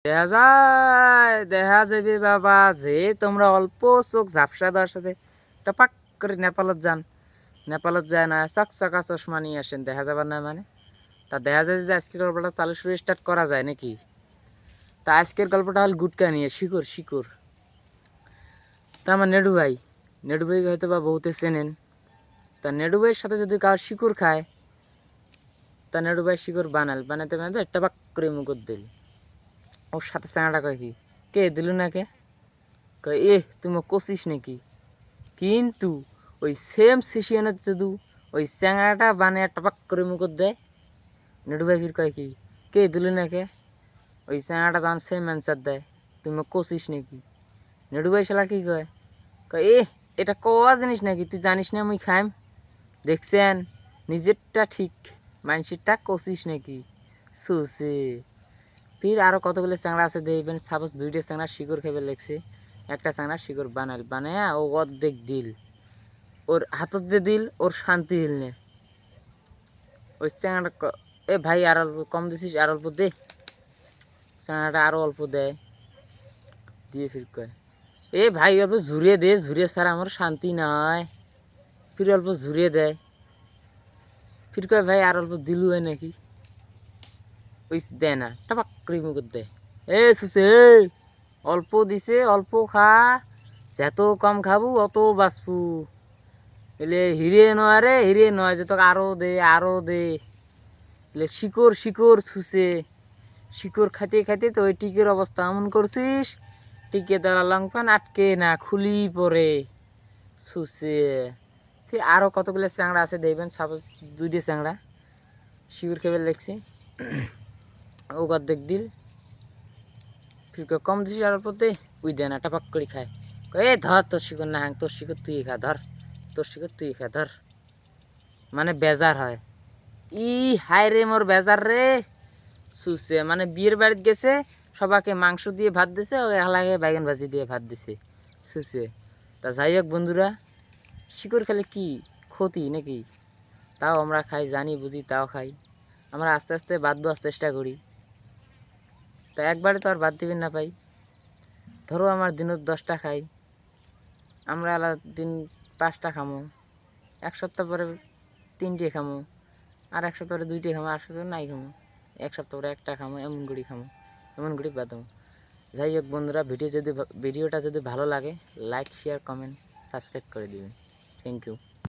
দেখা যাবে বাবা যে তোমরা অল্প চোখ ঝাপসা দেওয়ার সাথে টপাক করে নেপালত যান। নেপালত যায় না চকচকা চশমা নিয়ে আসেন, দেখা যাবার না মানে। তা দেখা যায় যে আজকের গল্পটা চালু শুরু স্টার্ট করা যায় নাকি? তা আজকের গল্পটা হল গুটকা নিয়ে, শিকড় শিকড়। তা আমার নেডু ভাই হয়তো বা বহুতে চেনেন। তা নেডু ভাইয়ের সাথে যদি কারোর শিকড় খায়, তা নেডু ভাই শিকড় বানাতে বানাতে টপাক করে মুকুট দিল। ওর সাথে চাঙাটা কয় কি, কে দিল না কে? কয় তুমি কষিস নাকি? কিন্তু ওই সেম সিশিয়ানের যদি ওই চ্যাংড়াটা বানিয়ে টপাক করে মুকুট দেয়, নেডু ভাই ফির কয় কি, কে দিল না কে? ওই চ্যাংড়াটা তখন সেম অ্যান্সার দেয়, তুমি কষিস নাকি? নেডু ভাই শালা কি কয়, কয় এটা কওয়া জিনিস নাকি, তুই জানিস না আমি খাইম? দেখছেন নিজেরটা ঠিক, মানুষেরটা কষিস নাকি? সুসে ফির আরও কতগুলো চ্যাংড়া আছে দেখবেন, সাপোজ 2টা চ্যাংড়া শিকড় খেবে লেগছে, একটা চ্যাংড়া শিকড় বানায় ও অর্ধেক দিল, ওর হাতত যে দিল ওর শান্তি হিল নে। ওই চ্যাংড়াটা ভাই আর অল্প কম দিছিস, আর অল্প দে। চ্যাংড়াটা আরও অল্প দেয়, দিয়ে ফির কয় ভাই অল্প ঝুরিয়ে দে, ঝুরিয়ে ছাড়া আমার শান্তি নাই। ফির অল্প ঝুরিয়ে দেয়, ফির কয় ভাই আর অল্প দিলু হয় নাকি? ওই দেয় না, টপাক করে মুখত দেয়। সুসে অল্প দিছে, অল্প খা, যত কম খাবো অত বাঁচবু। এলে হিরে নয় রে, হিরে নয়, যে তোকে আরো দে। এলে শিকড় শিকড় ছুসে, শিকড় খাইতে খাইতে তো ওই টিকের অবস্থা এমন করছিস, টিকে দ্বারা লঙ্কান আটকে না খুলি পরে ছুসে। ফির আরও কতগুলো চ্যাংড়া আছে দেখবেন, সাপোজ 2টা চ্যাংড়া শিকড় খেবে লেগছি, ও অর্ধেক দিল। ফির কম দিছিস আর অল্প দে, উই দেয় না, টপাক করে খায়। ধর তোর শিকড় না হাং, তোর শিকড় তুই খা, ধর তোর শিকড় তুই খা, ধর। মানে বেজার হয়, হায় রে মোর বেজার রে সুসে। মানে বিয়ের বাড়িতে গেছে, সবাইকে মাংস দিয়ে ভাত দিছে, ওই হালাকে বাইগন ভাজি দিয়ে ভাত দিছে সুসে। তা যাই হোক বন্ধুরা, শিকড় খেলে কি ক্ষতি নাকি? তাও আমরা খাই, জানি বুঝি তাও খাই। আমরা আস্তে আস্তে বাদ দেওয়ার চেষ্টা করি। তা একবারে তো আর বাদ দিবেন না পাই। ধরো আমার দিনত 10টা খাই, আমরা দিন 5টা খামো, 1 সপ্তাহ পরে 3টে খামো, আর 1 সপ্তাহ পরে 2টে খামো, আর সপ্তাহ নাই খামো, 1 সপ্তাহ পরে 1টা খামো, এমন করে খামো, এমন করে বাদামো। যাই হোক বন্ধুরা, ভিডিওটা যদি ভালো লাগে লাইক শেয়ার কমেন্ট সাবস্ক্রাইব করে দিবেন। Thank you.